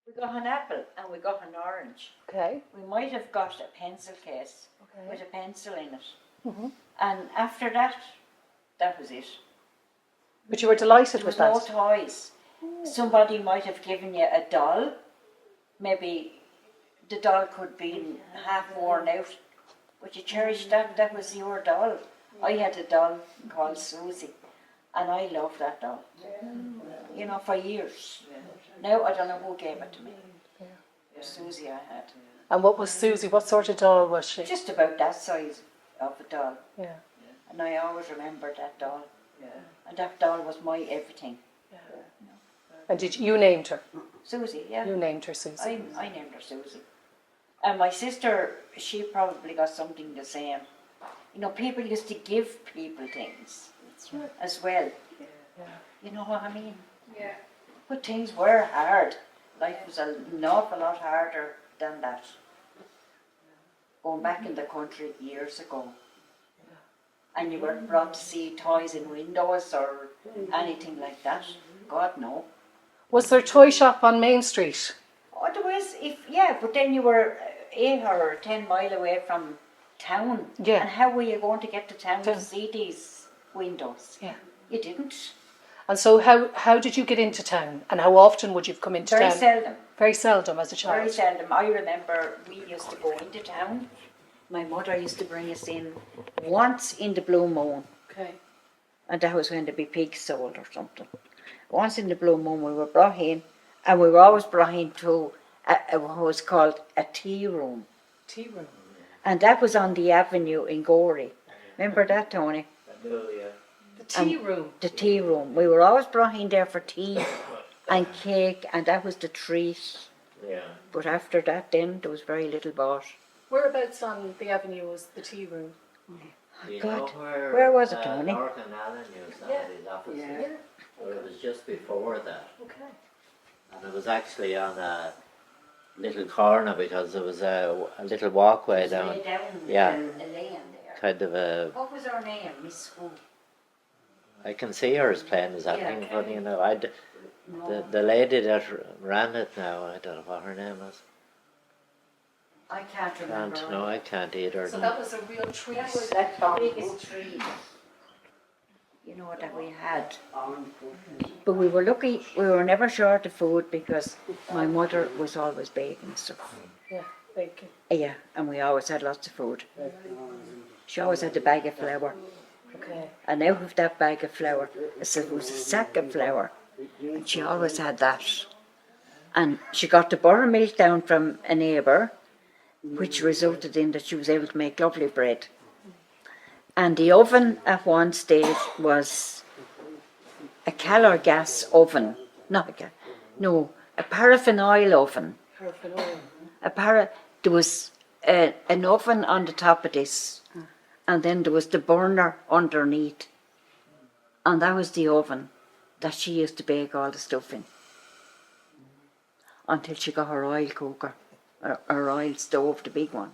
We got an apple and we got an orange. Okay. We might have got a pencil case with a pencil in it. Mm-hmm. And after that, that was it. But you were delighted with that? No toys. Somebody might have given you a doll. Maybe the doll could be half worn out. But you cherished that. That was your doll. I had a doll called Susie. And I loved that doll. You know, for years. Now I don't know who gave it to me. Susie I had. And what was Susie? What sort of doll was she? Just about that size of a doll. Yeah. And I always remembered that doll. And that doll was my everything. And you named her? Susie, yeah. You named her Susie. I named her Susie. And my sister, she probably got something the same. You know, people used to give people things as well. Yeah. You know what I mean? Yeah. But things were hard. Life was an awful lot harder than that. Going back in the country years ago. And you weren't brought to see toys in windows or anything like that. God, no. Was there a toy shop on Main Street? Oh, there was, but then you were 8 or 10 miles away from town. Yeah. And how were you going to get to town to see these windows? Yeah. You didn't. And so how did you get into town? And how often would you come into Very town? seldom. Very seldom as a child? Very seldom. I remember we used to go into town. My mother used to bring us in once in the blue moon. Okay. And that was when the big pigs sold or something. Once in the blue moon we were brought in, and we were always brought into what was called a tea room. Tea room. And that was on the avenue in Gorey. Remember that, Tony? The tea room. The tea room. We were always brought in there for tea and cake, and that was the treat. Yeah. But after that then, there was very little bought. Whereabouts on the avenue was the tea room? You God, know where was it, Tony? Northern Avenue, somebody's office. Yeah. Well, it was just before that. Okay. And it was actually on a little corner because there was a little walkway down. Way down Yeah. a lane there. Kind of a. What was her name, Miss Who? I can see her as plain as that Yeah. thing, but you know, No, the lady that ran it now, I don't know what her name was. I can't remember. No, I can't either. So that was a real treat. That was the biggest treat, you know, that we had. But we were lucky, we were never short of food because my mother was always baking stuff. Yeah, bacon. Yeah, and we always had lots of food. She always had a bag of flour. Okay. And out of that bag of flour, it was a sack of flour. And she always had that. And she got the buttermilk down from a neighbour, which resulted in that she was able to make lovely bread. And the oven at one stage was a calor gas oven, a paraffin oil oven. Paraffin oil. There was an oven on the top of this, and then there was the burner underneath, and that was the oven that she used to bake all the stuff in until she got her oil cooker, her oil stove, the big one.